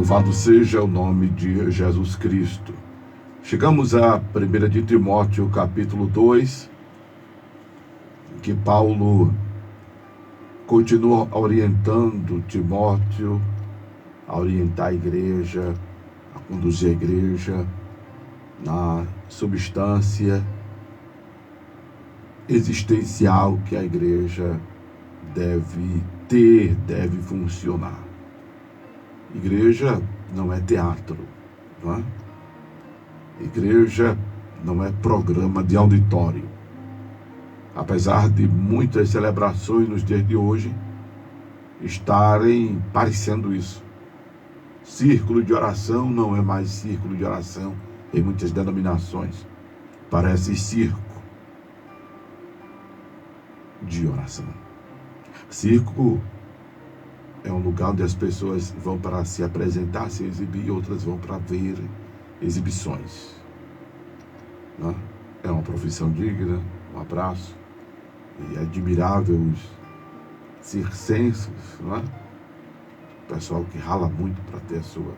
Louvado seja o nome de Jesus Cristo. Chegamos a 1 de Timóteo, capítulo 2, que Paulo continua orientando Timóteo a orientar a igreja, a conduzir a igreja na substância existencial que a igreja deve ter, deve funcionar. Igreja não é teatro, não é? Igreja não é programa de auditório. Apesar de muitas celebrações nos dias de hoje estarem parecendo isso. Círculo de oração não é mais círculo de oração em muitas denominações. Parece circo de oração. Circo é um lugar onde as pessoas vão para se apresentar, se exibir, e outras vão para ver exibições. Não é? É uma profissão digna, um abraço. E é admirável os circenses, não é? O pessoal que rala muito para ter a sua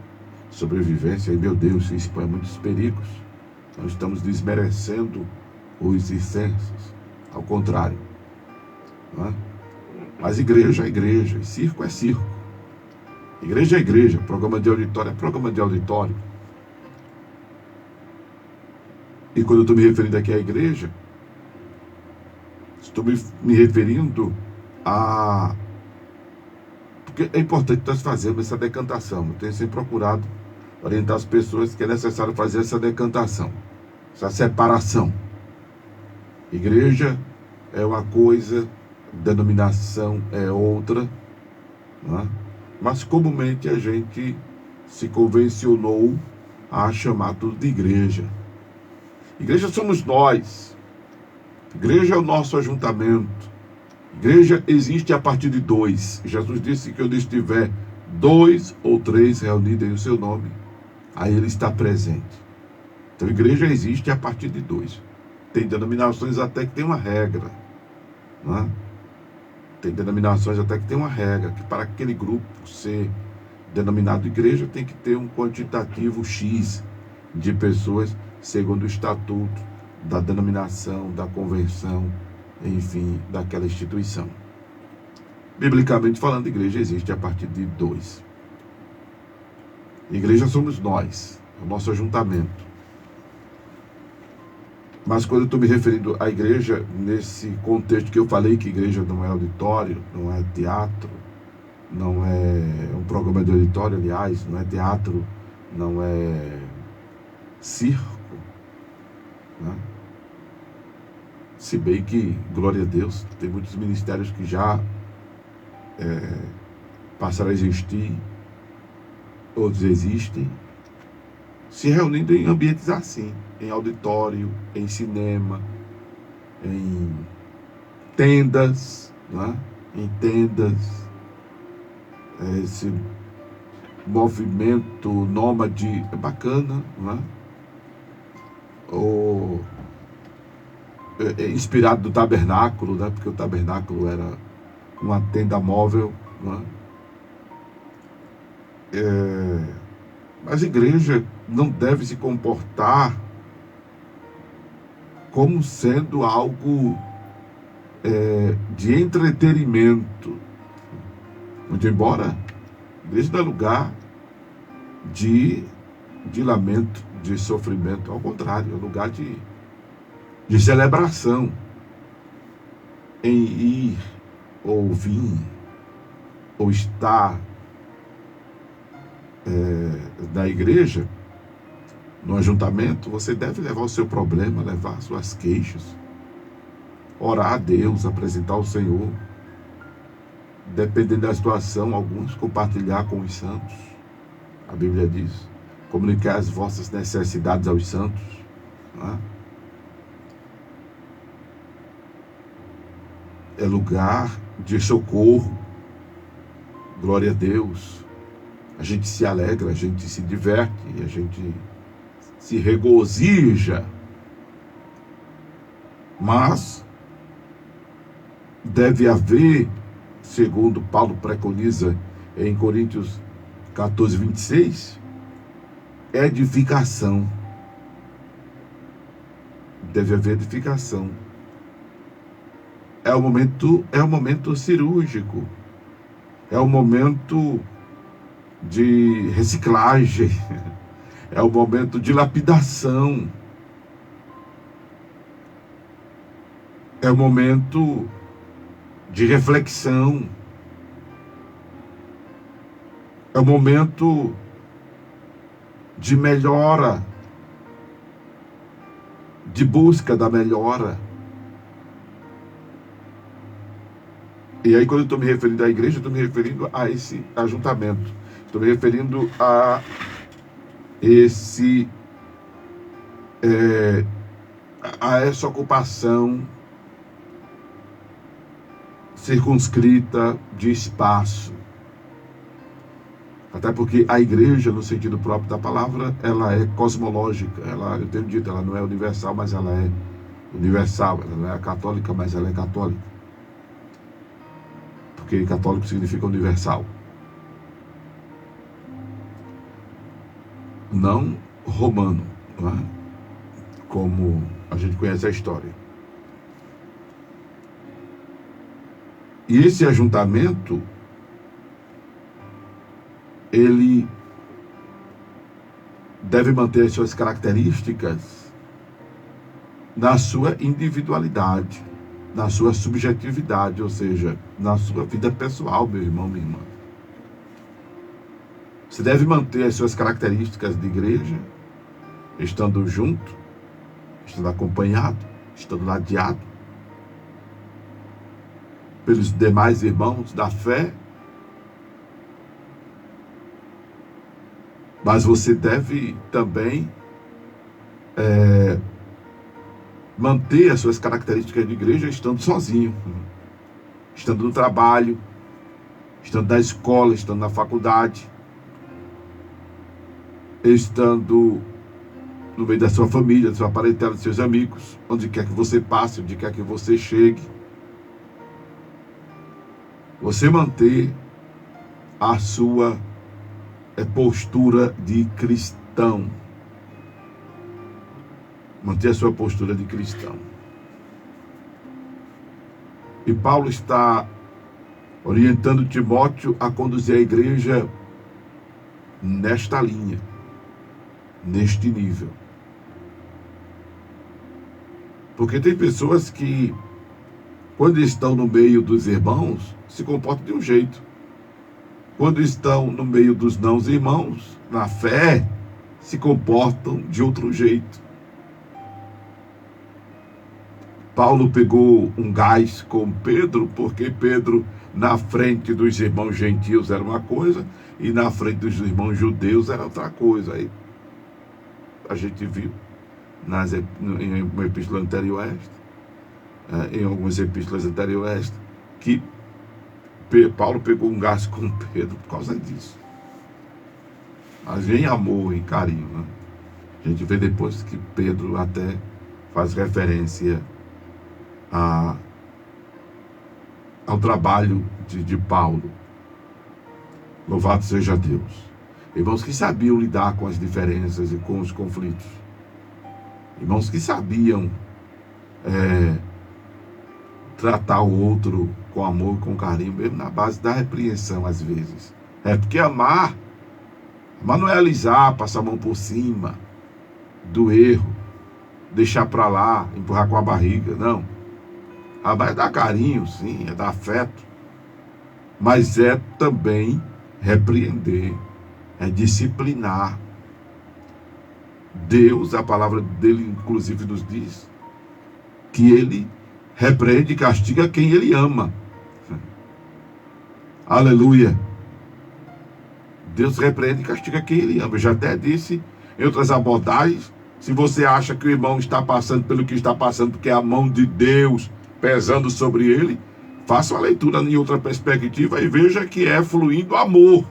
sobrevivência. E, meu Deus, se expõe a muitos perigos. Não estamos desmerecendo os circenses. Ao contrário. Não é? Mas igreja é igreja, e circo é circo. Igreja é igreja, programa de auditório é programa de auditório. E quando eu estou me referindo aqui à igreja, estou me referindo a... Porque é importante nós fazermos essa decantação. Eu tenho sempre procurado orientar as pessoas que é necessário fazer essa decantação, essa separação. Igreja é uma coisa, denominação é outra, não é? Mas comumente a gente se convencionou a chamar tudo de igreja. Igreja somos nós. Igreja é o nosso ajuntamento. Igreja existe a partir de dois. Jesus disse que onde estiver 2 ou 3 reunidos em o seu nome, aí ele está presente. Então igreja existe a partir de 2. Tem denominações até que tem uma regra, não é? Tem denominações até que tem uma regra, que para aquele grupo ser denominado igreja tem que ter um quantitativo X de pessoas segundo o estatuto da denominação, da convenção, enfim, daquela instituição. Biblicamente falando, igreja existe a partir de 2. Igreja somos nós, o nosso ajuntamento. Mas quando eu estou me referindo à igreja, nesse contexto que eu falei que igreja não é auditório, não é teatro, não é um programa de auditório, aliás, não é teatro, não é circo, né? Se bem que, glória a Deus, tem muitos ministérios que já passaram a existir, outros existem, se reunindo em ambientes assim, em auditório, em cinema, em tendas, né? Em tendas, esse movimento nômade é bacana, né? Ou inspirado do tabernáculo, né? Porque o tabernáculo era uma tenda móvel, né? Mas a igreja não deve se comportar como sendo algo de entretenimento. Muito embora a igreja não é lugar de lamento, de sofrimento. Ao contrário, é lugar de celebração. Em ir, ou vir, ou estar na igreja, no ajuntamento, você deve levar o seu problema, levar suas queixas, orar a Deus, apresentar ao Senhor, dependendo da situação, alguns compartilhar com os santos. A Bíblia diz, comunicar as vossas necessidades aos santos, não é? É lugar de socorro, glória a Deus. A gente se alegra, a gente se diverte, a gente se regozija. Mas deve haver, segundo Paulo preconiza em Coríntios 14, 26, edificação. Deve haver edificação. É o momento cirúrgico. É o momento de reciclagem. É o momento de lapidação. É o momento de reflexão. É o momento de melhora, de busca da melhora. E aí, quando eu estou me referindo à igreja, eu estou me referindo a esse ajuntamento. Estou me referindo a essa ocupação circunscrita de espaço. Até porque a igreja, no sentido próprio da palavra, ela é cosmológica. Eu tenho dito, ela não é universal, mas ela é universal. Ela não é católica, mas ela é católica. Porque católico significa universal. Não romano, não é? Como a gente conhece a história. E esse ajuntamento, ele deve manter as suas características na sua individualidade, na sua subjetividade, ou seja, na sua vida pessoal, meu irmão, minha irmã. Você deve manter as suas características de igreja, estando junto, estando acompanhado, estando ladeado pelos demais irmãos da fé. Mas você deve também manter as suas características de igreja estando sozinho, estando no trabalho, estando na escola, estando na faculdade, estando no meio da sua família, da sua parentela, dos seus amigos, onde quer que você passe, onde quer que você chegue. Você manter a sua postura de cristão. Manter a sua postura de cristão. E Paulo está orientando Timóteo a conduzir a igreja nesta linha, neste nível. Porque tem pessoas que, quando estão no meio dos irmãos, se comportam de um jeito. Quando estão no meio dos não-irmãos, na fé, se comportam de outro jeito. Paulo pegou um gás com Pedro, porque Pedro, na frente dos irmãos gentios, era uma coisa, e na frente dos irmãos judeus era outra coisa. Aí a gente viu em uma epístola anterior a esta, em algumas epístolas anteriores a esta, que Paulo pegou um gás com Pedro por causa disso. Mas em amor, em carinho, né? A gente vê depois que Pedro até faz referência ao trabalho de Paulo. Louvado seja Deus. Irmãos que sabiam lidar com as diferenças e com os conflitos. Irmãos que sabiam tratar o outro com amor, com carinho, mesmo na base da repreensão, às vezes. Porque amar não é alisar, passar a mão por cima do erro, deixar para lá, empurrar com a barriga, não. Amar é dar carinho, sim, é dar afeto, mas é também repreender, é disciplinar. Deus, a palavra dele inclusive nos diz que ele repreende e castiga quem ele ama. Aleluia. Deus repreende e castiga quem ele ama. Eu já até disse em outras abordagens, se você acha que o irmão está passando pelo que está passando, porque é a mão de Deus pesando sobre ele, faça uma leitura em outra perspectiva e veja que é fluindo amor.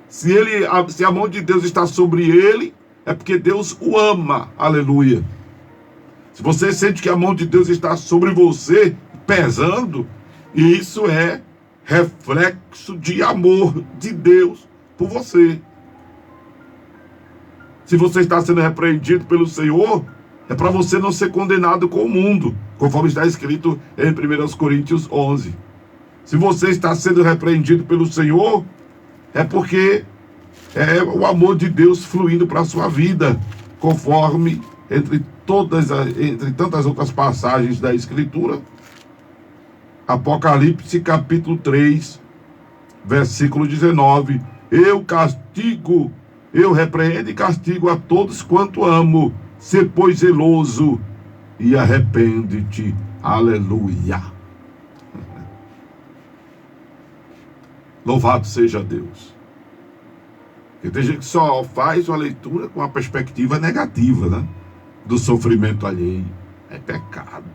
Se a mão de Deus está sobre ele, é porque Deus o ama. Aleluia. Se você sente que a mão de Deus está sobre você, pesando, isso é reflexo de amor de Deus por você. Se você está sendo repreendido pelo Senhor, é para você não ser condenado com o mundo, conforme está escrito em 1 Coríntios 11. Se você está sendo repreendido pelo Senhor, é porque é o amor de Deus fluindo para a sua vida, conforme entre tantas outras passagens da Escritura. Apocalipse capítulo 3, versículo 19. Eu repreendo e castigo a todos quanto amo. Sê, pois, zeloso e arrepende-te. Aleluia. Louvado seja Deus. Porque tem gente que só faz uma leitura com uma perspectiva negativa, né? Do sofrimento alheio. É pecado.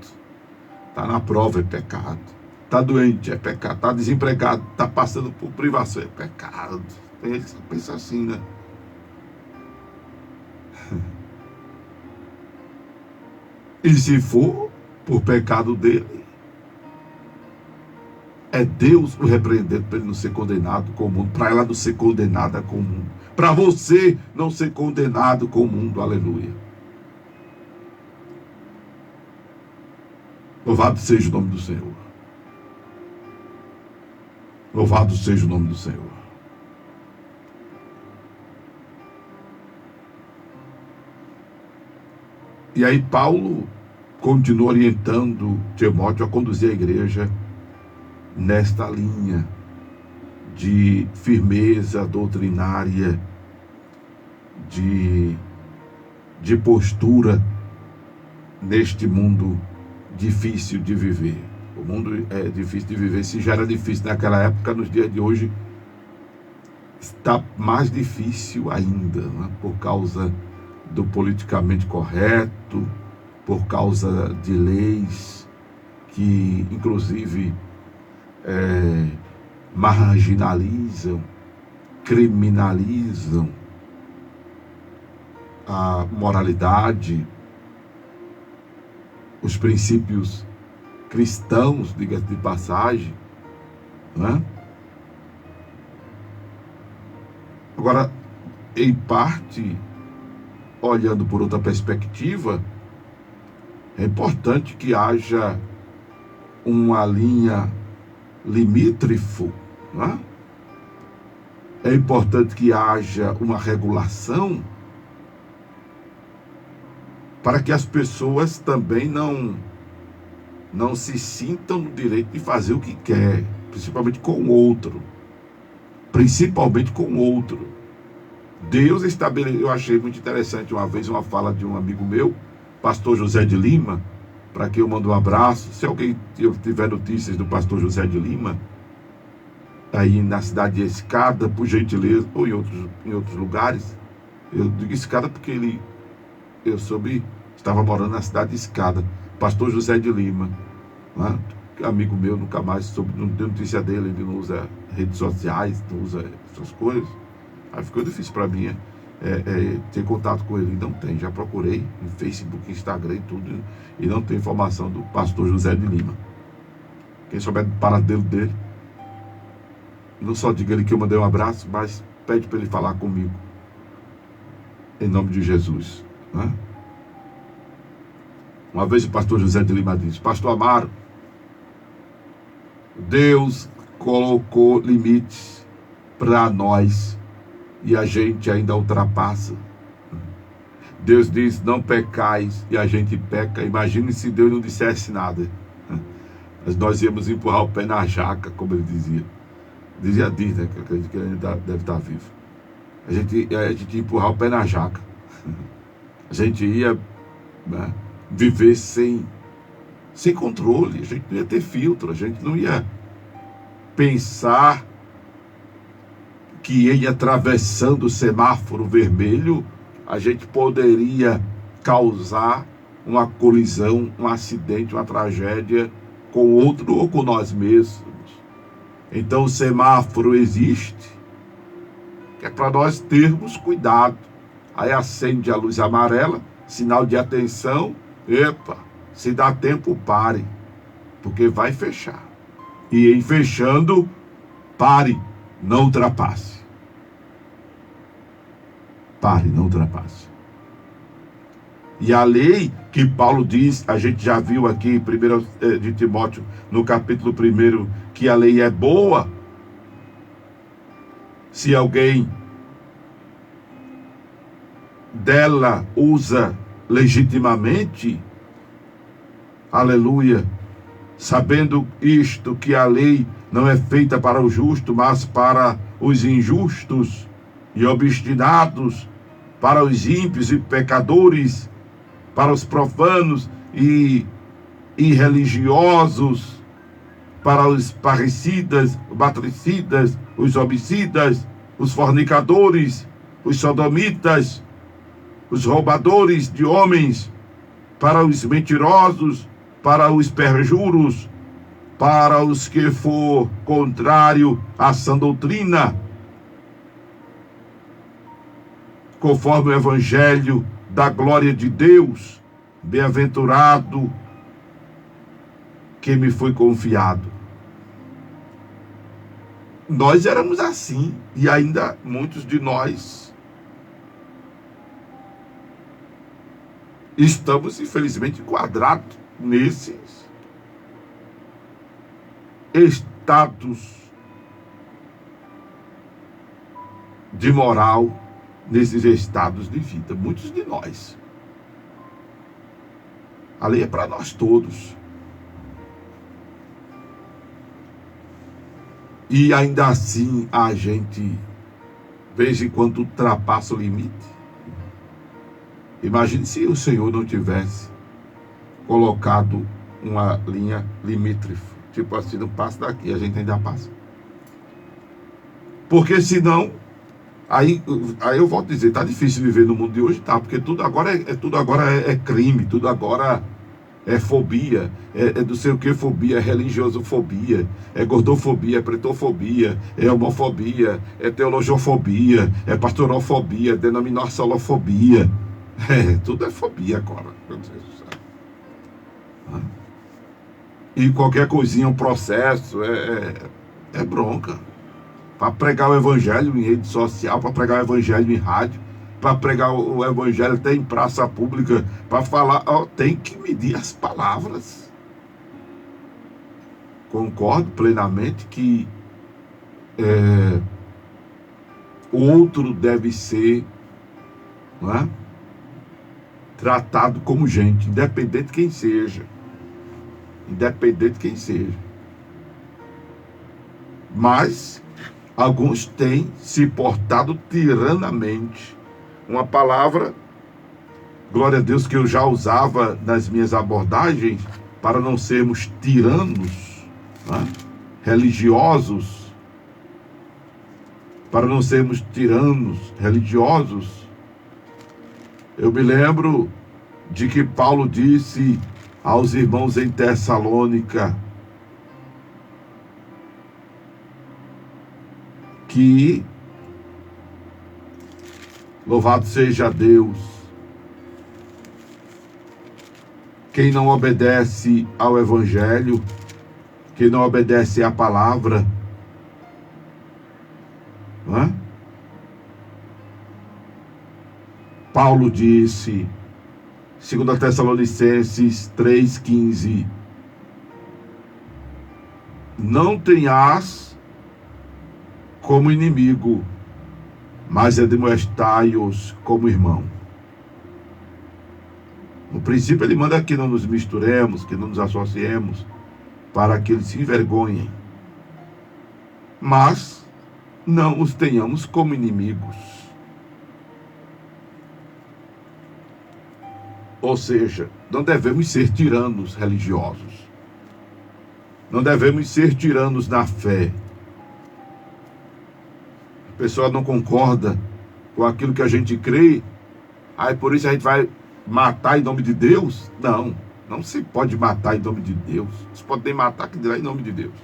Está na prova, é pecado. Está doente, é pecado. Está desempregado, está passando por privação, é pecado. Tem gente que só pensa assim, né? E se for por pecado dele, é Deus o repreendendo para ele não ser condenado com o mundo, para ela não ser condenada com o mundo, para você não ser condenado com o mundo. Aleluia. Louvado seja o nome do Senhor. Louvado seja o nome do Senhor. E aí Paulo continua orientando Timóteo a conduzir a igreja nesta linha de firmeza doutrinária, de postura neste mundo difícil de viver. O mundo é difícil de viver. Se já era difícil naquela época, nos dias de hoje está mais difícil ainda, né? Por causa do politicamente correto, por causa de leis que inclusive marginalizam, criminalizam a moralidade, os princípios cristãos, diga-se de passagem, né? Agora, em parte, olhando por outra perspectiva, é importante que haja uma linha limítrofe, né? É importante que haja uma regulação para que as pessoas também não se sintam no direito de fazer o que quer, principalmente com o outro. Principalmente com o outro. Deus estabeleceu, eu achei muito interessante uma vez uma fala de um amigo meu, pastor José de Lima, para quem eu mando um abraço. Se alguém tiver notícias do pastor José de Lima, aí na cidade de Escada, por gentileza, ou em outros lugares, eu digo Escada porque eu soube, estava morando na cidade de Escada, pastor José de Lima, né? Amigo meu, nunca mais soube, não tem notícia dele, ele não usa redes sociais, não usa essas coisas. Aí ficou difícil para mim ter contato com ele. Não tem, já procurei em Facebook, Instagram e tudo, e não tem informação do pastor José de Lima. Quem souber do paradeiro dele, não só diga ele que eu mandei um abraço, mas pede para ele falar comigo, em nome de Jesus, né? Uma vez o pastor José de Lima disse: pastor Amaro, Deus colocou limites para nós e a gente ainda ultrapassa. Deus diz: não pecais, e a gente peca. Imagine se Deus não dissesse nada. Mas nós íamos empurrar o pé na jaca, como ele dizia. Diz, né? Que eu acredito que ele ainda deve estar vivo. A gente ia empurrar o pé na jaca. A gente ia, né, viver sem controle. A gente não ia ter filtro. A gente não ia pensar que ele atravessando o semáforo vermelho, a gente poderia causar uma colisão, um acidente, uma tragédia com outro ou com nós mesmos. Então o semáforo existe, que é para nós termos cuidado. Aí acende a luz amarela, sinal de atenção. Epa, se dá tempo, pare, porque vai fechar. E em fechando, Pare, não ultrapasse. Pare, não ultrapasse. E a lei que Paulo diz, a gente já viu aqui em 1 de Timóteo, no capítulo 1, que a lei é boa. Se alguém dela usa legitimamente, aleluia, sabendo isto, que a lei não é feita para o justo, mas para os injustos e obstinados, para os ímpios e pecadores, para os profanos e irreligiosos, para os parricidas, matricidas, os homicidas, os fornicadores, os sodomitas, os roubadores de homens, para os mentirosos, para os perjuros, para os que for contrário à sã doutrina, conforme o evangelho da glória de Deus, bem-aventurado que me foi confiado. Nós éramos assim, e ainda muitos de nós estamos, infelizmente, enquadrados nesses status de moral, nesses estados de vida. Muitos de nós. A lei é para nós todos. E ainda assim a gente, de vez em quando, ultrapassa o limite. Imagine se o Senhor não tivesse colocado uma linha limítrofe. Tipo assim, não passa daqui, a gente ainda passa. Porque senão, aí eu volto a dizer, tá difícil viver no mundo de hoje, tá? Porque tudo agora é crime, tudo agora é fobia, é não sei o que fobia, é religiosofobia, é gordofobia, é pretofobia, é homofobia, é teologofobia, é pastorofobia, é denominacionofobia. Tudo é fobia agora, meu Deus do céu. E qualquer coisinha, um processo, é bronca. Para pregar o evangelho em rede social, para pregar o evangelho em rádio, para pregar o evangelho até em praça pública, para falar, tem que medir as palavras. Concordo plenamente que o outro deve ser, não é, tratado como gente, independente de quem seja. Independente de quem seja. Mas alguns têm se portado tiranamente. Uma palavra, glória a Deus, que eu já usava nas minhas abordagens, para não sermos tiranos, né? Religiosos, para não sermos tiranos religiosos. Eu me lembro de que Paulo disse aos irmãos em Tessalônica que, louvado seja Deus, quem não obedece ao evangelho, quem não obedece à palavra, não é? Paulo disse, 2 Tessalonicenses 3,15, não tenhas como inimigo, mas admoestai-os como irmão. No princípio ele manda que não nos misturemos, que não nos associemos, para que eles se envergonhem. Mas não os tenhamos como inimigos. Ou seja, não devemos ser tiranos religiosos. Não devemos ser tiranos na fé. A pessoa não concorda com aquilo que a gente crê, aí por isso a gente vai matar em nome de Deus? Não, não se pode matar em nome de Deus. Não se pode nem matar que dirá em nome de Deus.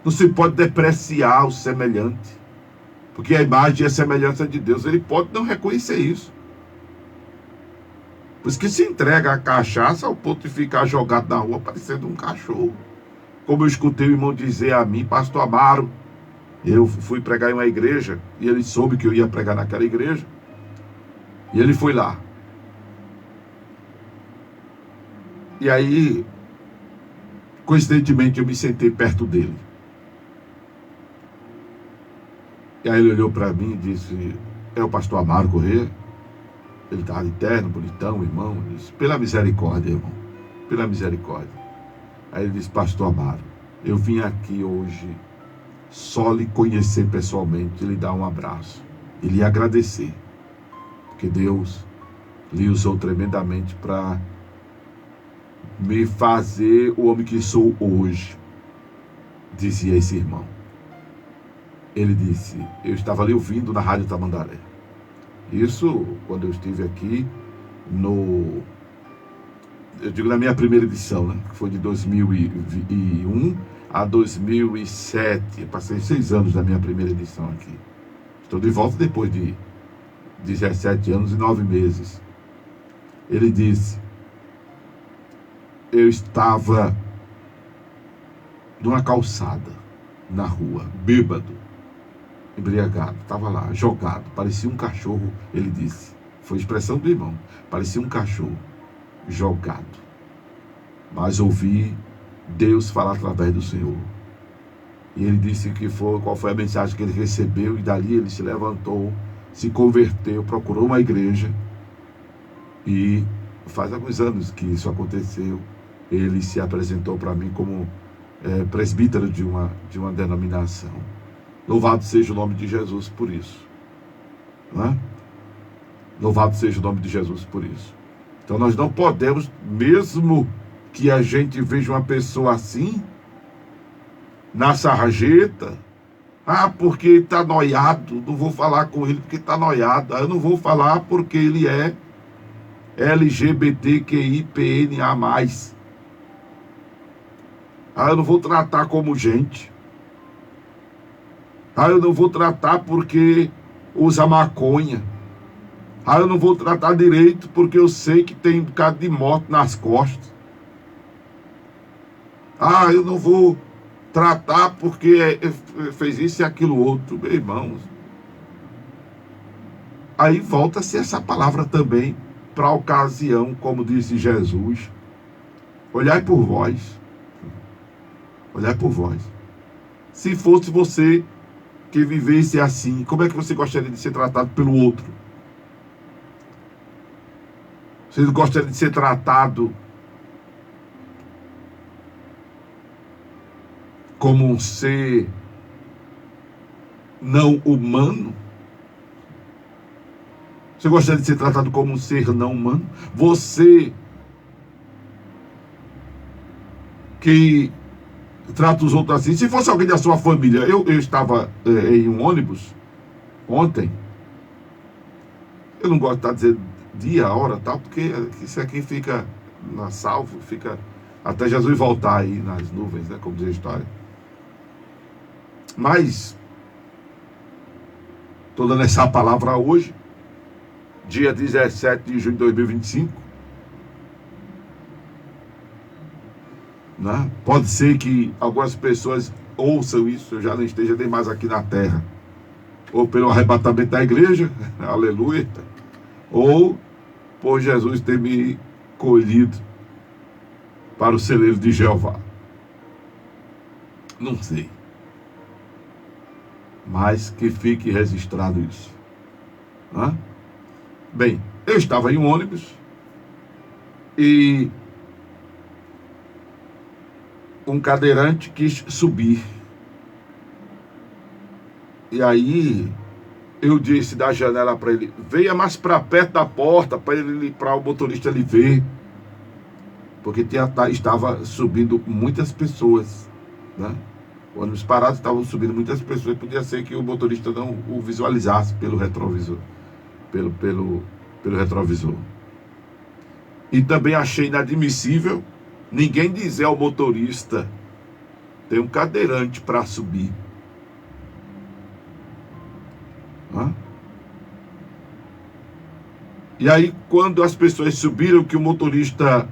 Não se pode depreciar o semelhante, porque a imagem e a semelhança de Deus, ele pode não reconhecer isso. Por isso que se entrega a cachaça ao ponto de ficar jogado na rua parecendo um cachorro. Como eu escutei o irmão dizer a mim, pastor Amaro, eu fui pregar em uma igreja, e ele soube que eu ia pregar naquela igreja, e ele foi lá. E aí, coincidentemente, eu me sentei perto dele. E aí ele olhou para mim e disse, é o pastor Amaro Corrêa? Ele estava de terno, bonitão, irmão. Ele disse, pela misericórdia, irmão, pela misericórdia. Aí ele disse, pastor Amaro, eu vim aqui hoje só lhe conhecer pessoalmente, lhe dar um abraço e lhe agradecer, porque Deus lhe usou tremendamente para me fazer o homem que sou hoje, dizia esse irmão. Ele disse, eu estava ali ouvindo na Rádio Tamandaré. Isso quando eu estive aqui eu digo na minha primeira edição, né? Que foi de 2001 a 2007. Eu passei 6 anos na minha primeira edição aqui. Estou de volta depois de 17 anos e 9 meses. Ele disse, eu estava numa calçada, na rua, bêbado, embriagado, estava lá, jogado, parecia um cachorro, ele disse, foi a expressão do irmão, parecia um cachorro, jogado, mas ouvi Deus falar através do Senhor, e ele disse qual foi a mensagem que ele recebeu, e dali ele se levantou, se converteu, procurou uma igreja, e faz alguns anos que isso aconteceu, ele se apresentou para mim como presbítero de uma denominação. Louvado seja o nome de Jesus por isso, não é? Louvado seja o nome de Jesus por isso. Então nós não podemos, mesmo que a gente veja uma pessoa assim, na sarjeta, porque está noiado, não vou falar com ele porque está noiado, eu não vou falar porque ele é LGBTQIPNA+. Eu não vou tratar como gente. Eu não vou tratar porque usa maconha. Eu não vou tratar direito porque eu sei que tem um bocado de morte nas costas. Eu não vou tratar porque fez isso e aquilo outro. Meu irmão. Aí volta-se essa palavra também para a ocasião, como disse Jesus. Olhai por vós. Olhai por vós. Se fosse você que vivesse assim, como é que você gostaria de ser tratado pelo outro? Você gostaria de ser tratado como um ser não humano? Você gostaria de ser tratado como um ser não humano? Você que trata os outros assim. Se fosse alguém da sua família, eu estava em um ônibus ontem. Eu não gosto de estar dizendo dia, hora, tal, porque isso aqui fica na salvo, fica até Jesus voltar aí nas nuvens, né, como diz a história. Mas estou dando essa palavra hoje, dia 17 de junho de 2025. Né? Pode ser que algumas pessoas ouçam isso, eu já não esteja nem mais aqui na terra, ou pelo arrebatamento da igreja, aleluia, ou por Jesus ter me colhido para o celeiro de Jeová. Não sei, mas que fique registrado isso. Né? Bem, eu estava em um ônibus e um cadeirante quis subir. E aí eu disse da janela para ele, venha mais para perto da porta para o motorista ele ver, porque estava subindo muitas pessoas, né? O ônibus parado, estavam subindo muitas pessoas, podia ser que o motorista não o visualizasse pelo retrovisor, pelo retrovisor. E também achei inadmissível ninguém dizer ao motorista, tem um cadeirante para subir. E aí, quando as pessoas subiram, que o motorista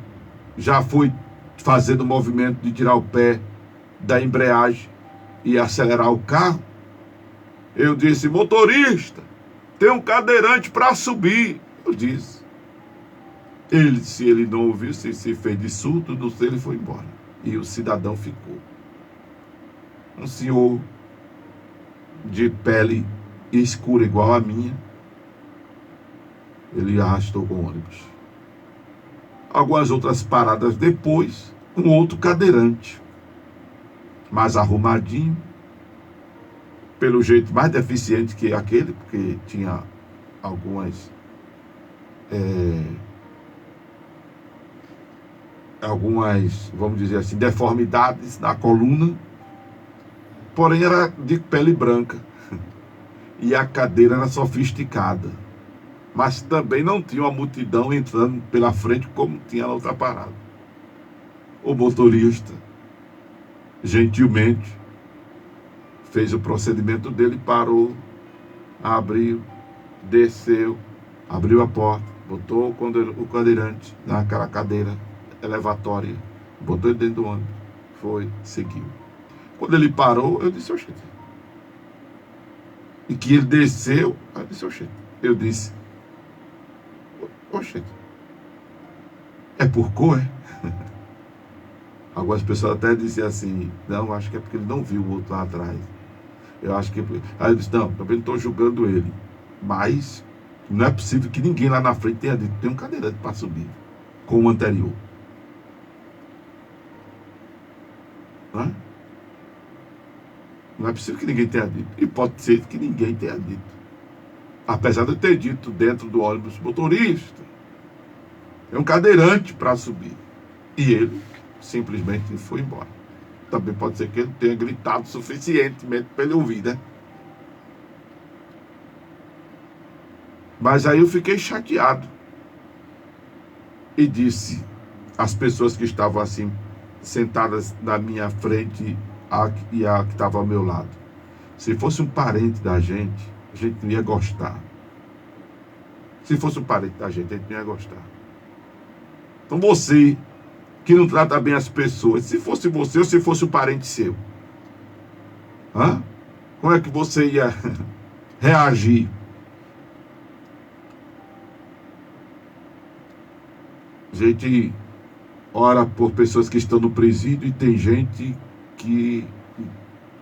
já foi fazendo o movimento de tirar o pé da embreagem e acelerar o carro, eu disse: motorista, tem um cadeirante para subir. Eu disse. Se ele não ouviu, se fez de surdo, não sei, ele foi embora. E o cidadão ficou. Um senhor de pele escura igual a minha, ele arrastou com o ônibus. Algumas outras paradas depois, um outro cadeirante, mais arrumadinho, pelo jeito mais deficiente que aquele, porque tinha algumas vamos dizer assim, deformidades na coluna, porém era de pele branca e a cadeira era sofisticada, mas também não tinha uma multidão entrando pela frente como tinha na outra parada. O motorista gentilmente fez o procedimento dele, parou, abriu, desceu, abriu a porta, botou o cadeirante naquela cadeira elevatória, botou ele dentro do ônibus, foi, seguiu. Quando ele parou, eu disse: oxente. E que ele desceu, eu disse: oxente. Eu disse: oxente. É por cor, é? Algumas pessoas até diziam assim: não, acho que é porque ele não viu o outro lá atrás. Eu acho que... Aí eu disse: não, também não estou julgando ele, mas não é possível que ninguém lá na frente tenha dito: tem um cadeirante para subir, como o anterior. Não é possível que ninguém tenha dito. E pode ser que ninguém tenha dito. Apesar de eu ter dito dentro do ônibus: motorista, é um cadeirante para subir. E ele simplesmente foi embora. Também pode ser que ele tenha gritado suficientemente para ele ouvir, né? Mas aí eu fiquei chateado. E disse às pessoas que estavam assim, sentadas na minha frente e a que estava ao meu lado: se fosse um parente da gente, a gente não ia gostar. Se fosse um parente da gente, a gente não ia gostar. Então você, que não trata bem as pessoas, se fosse você ou se fosse um parente seu, como é que você ia reagir? A gente ora por pessoas que estão no presídio e tem gente que,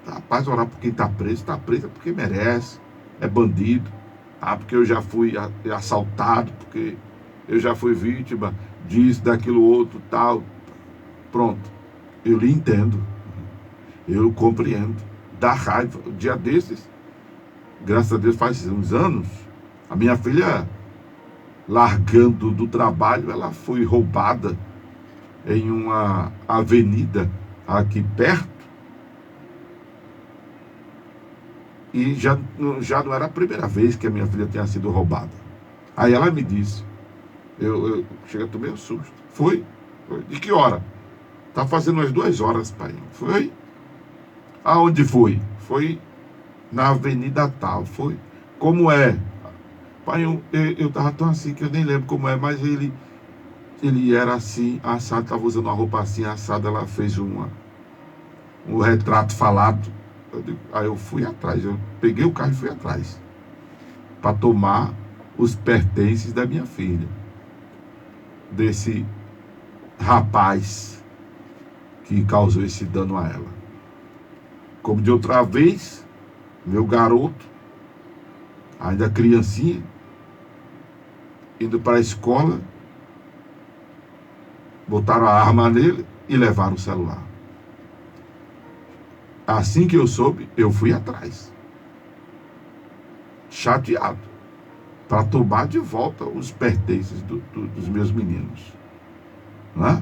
rapaz, orar por quem está preso é porque merece, é bandido. Porque eu já fui assaltado, porque eu já fui vítima disso, daquilo outro, tal. Pronto, eu lhe entendo, eu compreendo, dá raiva. Um dia desses, graças a Deus, faz uns anos, a minha filha, largando do trabalho, ela foi roubada em uma avenida aqui perto, e já não era a primeira vez que a minha filha tinha sido roubada. Aí ela me disse, eu cheguei a tomar um susto. Foi? De que hora? Tá fazendo umas 2 horas, pai. Foi? Aonde foi? Foi na avenida tal. Foi? Como é? Pai, eu tava tão assim que eu nem lembro como é, mas ele era assim, assado, tava usando uma roupa assim, assada. Ela fez um retrato falado. Aí eu fui atrás, eu peguei o carro e fui atrás para tomar os pertences da minha filha, desse rapaz que causou esse dano a ela. Como de outra vez, meu garoto, ainda criancinha, indo para a escola, botaram a arma nele e levaram o celular. Assim que eu soube, eu fui atrás, chateado, para tomar de volta os pertences dos meus meninos. Né?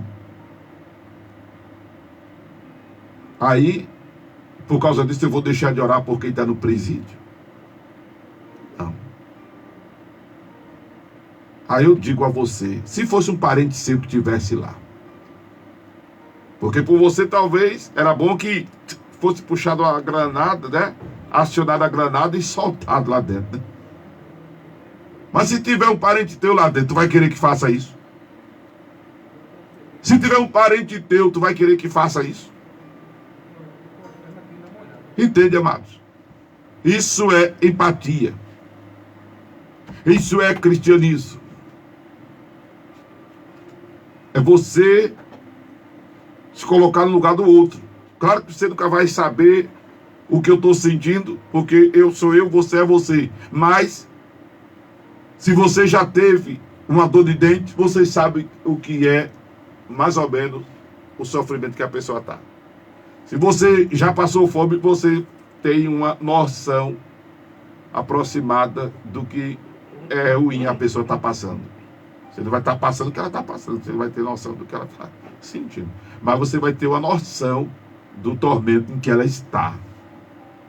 Aí, por causa disso, eu vou deixar de orar por quem está no presídio? Não. Aí eu digo a você, se fosse um parente seu que estivesse lá, porque por você talvez era bom que fosse puxado a granada, né? Acionado a granada e soltado lá dentro, né? Mas se tiver um parente teu lá dentro, tu vai querer que faça isso? Se tiver um parente teu, tu vai querer que faça isso? Entende, amados? Isso é empatia. Isso é cristianismo. É você se colocar no lugar do outro. Claro que você nunca vai saber o que eu estou sentindo, porque eu sou eu, você é você. Mas, se você já teve uma dor de dente, você sabe o que é, mais ou menos, o sofrimento que a pessoa está. Se você já passou fome, você tem uma noção aproximada do que é ruim a pessoa está passando. Você não vai estar passando o que ela está passando, você não vai ter noção do que ela está sentindo. Mas você vai ter uma noção do tormento em que ela está.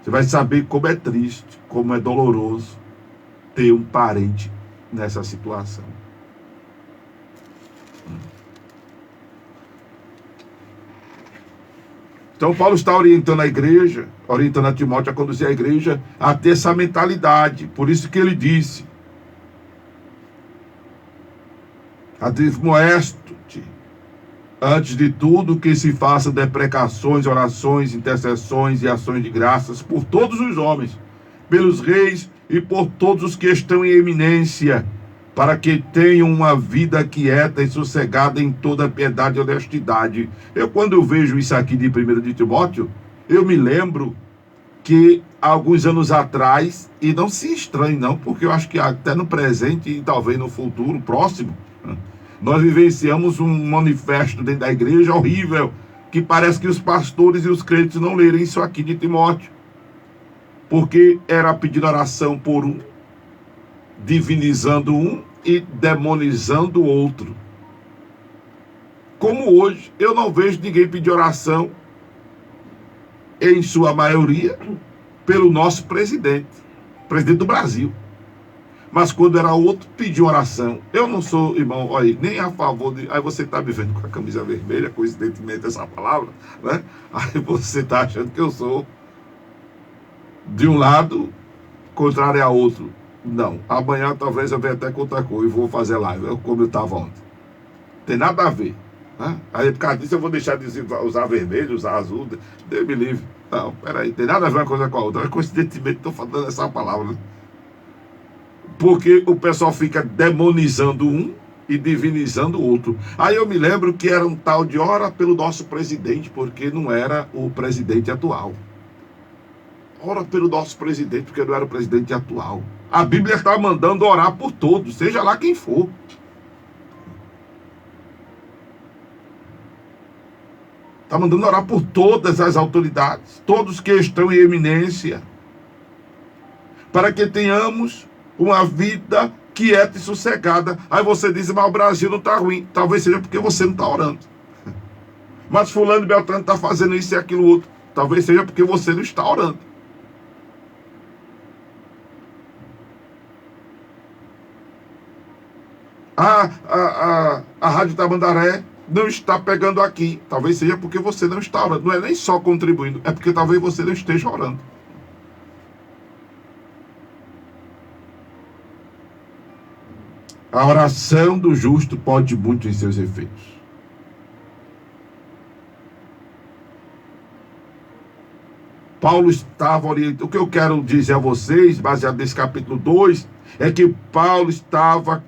Você vai saber como é triste, como é doloroso ter um parente nessa situação. Então Paulo está orientando a igreja, orientando a Timóteo a conduzir a igreja a ter essa mentalidade. Por isso que ele disse: admoesto-te, antes de tudo, que se faça deprecações, orações, intercessões e ações de graças por todos os homens, pelos reis e por todos os que estão em eminência, para que tenham uma vida quieta e sossegada em toda piedade e honestidade. Quando eu vejo isso aqui de 1 de Timóteo, eu me lembro que alguns anos atrás, e não se estranhe não, porque eu acho que até no presente e talvez no futuro próximo, nós vivenciamos um manifesto dentro da igreja horrível, que parece que os pastores e os crentes não lerem isso aqui de Timóteo, porque era pedindo oração por um, divinizando um e demonizando o outro. Como hoje, eu não vejo ninguém pedir oração, em sua maioria, pelo nosso presidente do Brasil. Mas quando era outro, pediu oração. Eu não sou, irmão, olha, nem a favor de... Aí você está me vendo com a camisa vermelha, coincidentemente essa palavra, né? Aí você está achando que eu sou de um lado, contrário a outro. Não, amanhã talvez eu venha até com outra coisa e vou fazer live, como eu estava ontem. Tem nada a ver, né? Aí por causa disso eu vou deixar de usar vermelho, usar azul, Deus me livre. Não, peraí, tem nada a ver uma coisa com a outra. Coincidentemente estou falando essa palavra, né? Porque o pessoal fica demonizando um e divinizando o outro. Aí eu me lembro que era um tal de ora pelo nosso presidente, porque não era o presidente atual. Ora pelo nosso presidente, porque não era o presidente atual. A Bíblia está mandando orar por todos, seja lá quem for. Está mandando orar por todas as autoridades, todos que estão em eminência, para que tenhamos uma vida quieta e sossegada. Aí você diz: mas o Brasil não está ruim. Talvez seja porque você não está orando. Mas fulano e Beltrano está fazendo isso e aquilo outro. Talvez seja porque você não está orando. A Rádio Tamandaré não está pegando aqui. Talvez seja porque você não está orando. Não é nem só contribuindo, é porque talvez você não esteja orando. A oração do justo pode muito em seus efeitos. Paulo estava orientando. O que eu quero dizer a vocês, baseado nesse capítulo 2, é que Paulo estava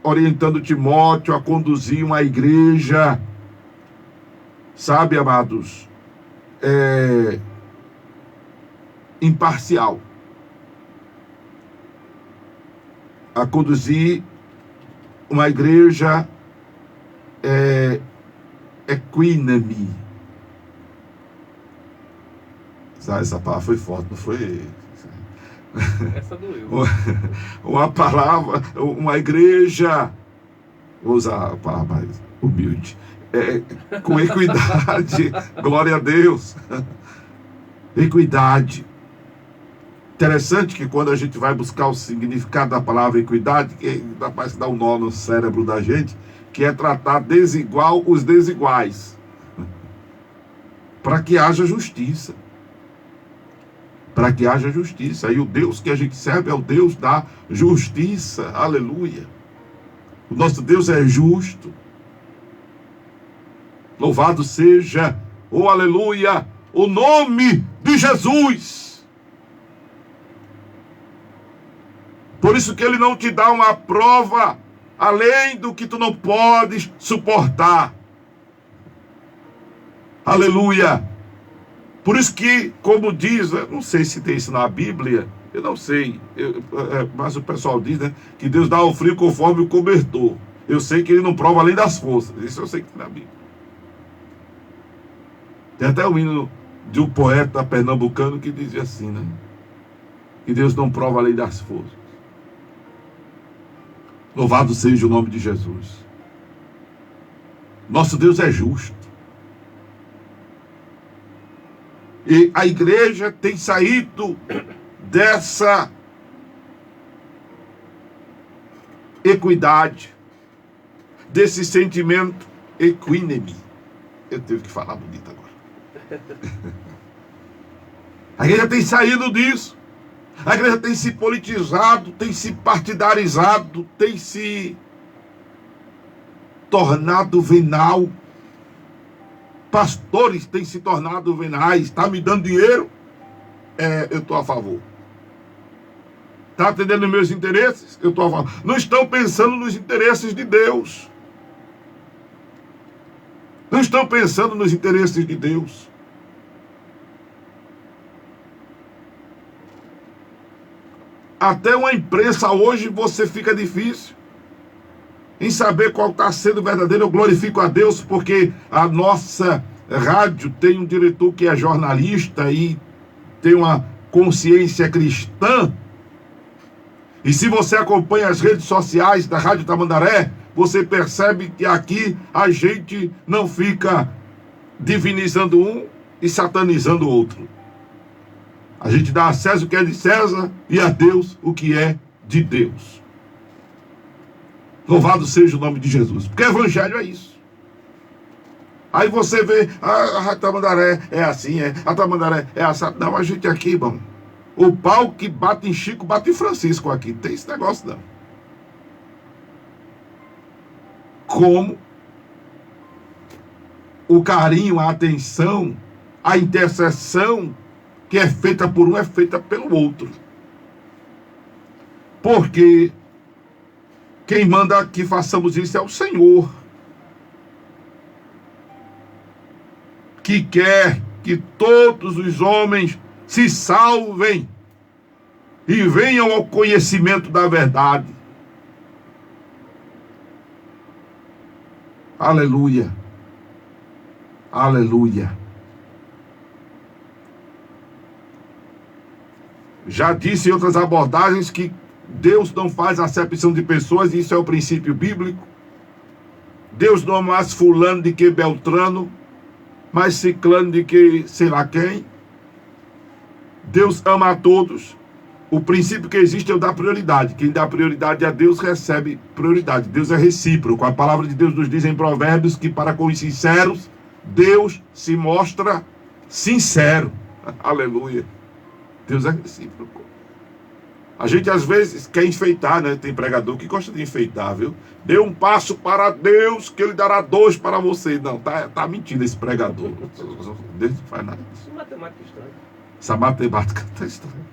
orientando Timóteo a conduzir uma igreja, sabe, amados, imparcial. A conduzir uma igreja equínime. Essa palavra foi forte, não foi? Essa doeu. Uma palavra, uma igreja, vou usar a palavra mais humilde, com equidade. Glória a Deus. Equidade. Interessante que quando a gente vai buscar o significado da palavra equidade, que parece que dá um nó no cérebro da gente, que é tratar desigual os desiguais, para que haja justiça. Para que haja justiça. E o Deus que a gente serve é o Deus da justiça. Aleluia. O nosso Deus é justo. Louvado seja, aleluia, o nome de de Jesus. Por isso que ele não te dá uma prova além do que tu não podes suportar. Aleluia. Por isso que, como diz, eu não sei se tem isso na Bíblia, eu não sei, mas o pessoal diz, né, que Deus dá ao frio conforme o cobertor. Eu sei que ele não prova além das forças. Isso eu sei que tem na Bíblia. Tem até um hino de um poeta pernambucano que dizia assim, né? Que Deus não prova além das forças. Louvado seja o nome de Jesus. Nosso Deus é justo. E a igreja tem saído dessa equidade, desse sentimento equínime. Eu tive que falar bonito agora. A igreja tem saído disso. A igreja tem se politizado, tem se partidarizado, tem se tornado venal. Pastores têm se tornado venais. Está me dando dinheiro? Eu estou a favor. Está atendendo meus interesses? Eu estou a favor. Não estão pensando nos interesses de Deus. Não estão pensando nos interesses de Deus. Até uma imprensa hoje você fica difícil em saber qual está sendo verdadeiro. Eu glorifico a Deus porque a nossa rádio tem um diretor que é jornalista e tem uma consciência cristã. E se você acompanha as redes sociais da Rádio Tamandaré, você percebe que aqui a gente não fica divinizando um e satanizando o outro. A gente dá a César o que é de César e a Deus o que é de Deus. Louvado seja o nome de Jesus. Porque evangelho é isso. Aí você vê, a Tamandaré é assim, a Tamandaré é assim. Não, a gente aqui, irmão. O pau que bate em Chico, bate em Francisco aqui. Não tem esse negócio, não. Como o carinho, a atenção, a intercessão que é feita por um é feita pelo outro. Porque quem manda que façamos isso é o Senhor, que quer que todos os homens se salvem e venham ao conhecimento da verdade. Aleluia. Aleluia. Já disse em outras abordagens que Deus não faz acepção de pessoas, e isso é o princípio bíblico. Deus não é mais fulano de que Beltrano, mais ciclano de que sei lá quem. Deus ama a todos. O princípio que existe é o da prioridade. Quem dá prioridade a Deus recebe prioridade. Deus é recíproco. A palavra de Deus nos diz em Provérbios que para com os sinceros, Deus se mostra sincero. Aleluia. Deus é recíproco. A gente às vezes quer enfeitar, né? Tem pregador que gosta de enfeitar, viu? Dê um passo para Deus que Ele dará dois para você. Não, tá mentindo esse pregador. Deus não faz nada disso. Matemática estranha. Essa matemática está estranha.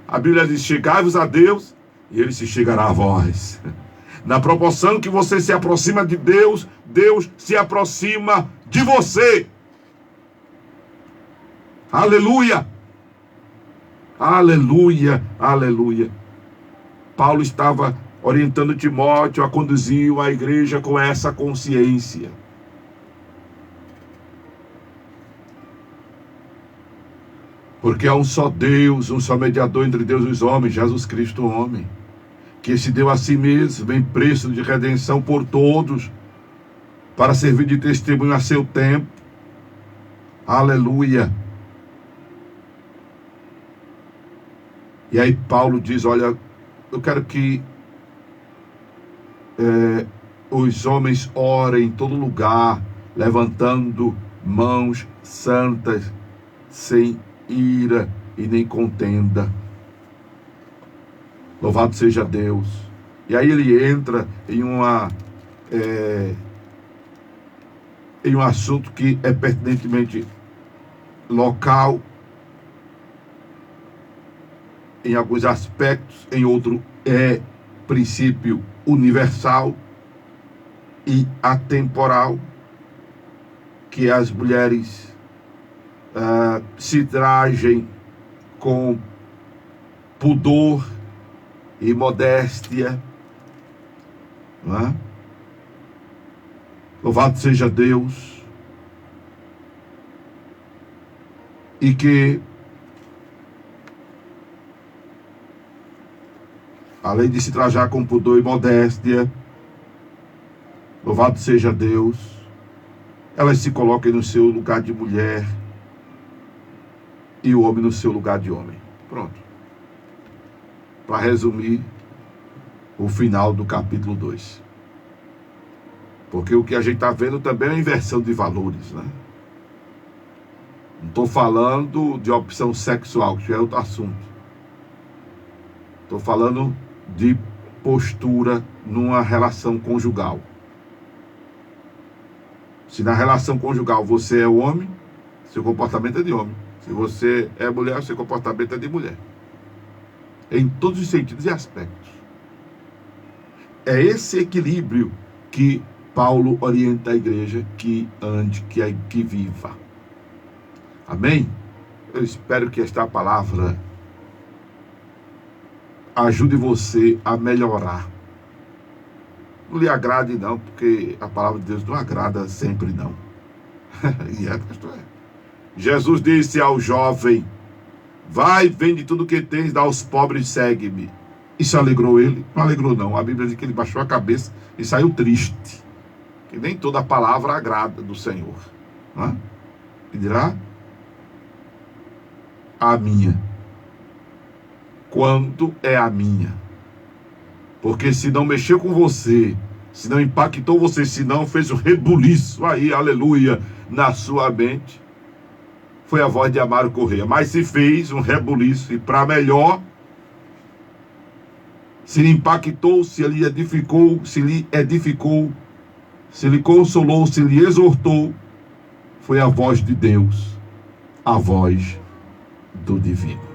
A Bíblia diz, chegai-vos a Deus e Ele se chegará a vós. Na proporção que você se aproxima de Deus, Deus se aproxima de você. Aleluia. Aleluia, aleluia. Paulo estava orientando Timóteo a conduzir a igreja com essa consciência. Porque há um só Deus, um só mediador entre Deus e os homens, Jesus Cristo, homem, que se deu a si mesmo em preço de redenção por todos, para servir de testemunho a seu tempo. Aleluia. E aí Paulo diz, olha, eu quero que os homens orem em todo lugar, levantando mãos santas, sem ira e nem contenda. Louvado seja Deus. E aí ele entra em um assunto que é pertinentemente local, em alguns aspectos, em outro é princípio universal e atemporal, que as mulheres se trajem com pudor e modéstia, não é? Louvado seja Deus. E que, além de se trajar com pudor e modéstia, louvado seja Deus, elas se coloquem no seu lugar de mulher e o homem no seu lugar de homem. Pronto. Para resumir o final do capítulo 2. Porque o que a gente está vendo também é uma inversão de valores, né? Não estou falando de opção sexual, que já é outro assunto. Estou falando de postura numa relação conjugal. Se na relação conjugal você é homem, seu comportamento é de homem. Se você é mulher, seu comportamento é de mulher. Em todos os sentidos e aspectos. É esse equilíbrio que Paulo orienta a igreja que ande, que viva. Amém? Eu espero que esta palavra ajude você a melhorar. Não lhe agrade não, porque a palavra de Deus não agrada sempre não. E é, pastor. Jesus disse ao jovem: vai, vende tudo que tens, dá aos pobres, segue-me. Isso alegrou ele? Não alegrou não. A Bíblia diz que ele baixou a cabeça e saiu triste. Que nem toda palavra agrada do Senhor. Não é? E dirá: a minha. Quando é a minha? Porque se não mexeu com você, se não impactou você, se não fez um rebuliço aí, aleluia, na sua mente, foi a voz de Amaro Correia. Mas se fez um rebuliço, e para melhor, se lhe impactou, se lhe edificou, se lhe consolou, se lhe exortou, foi a voz de Deus, a voz do divino.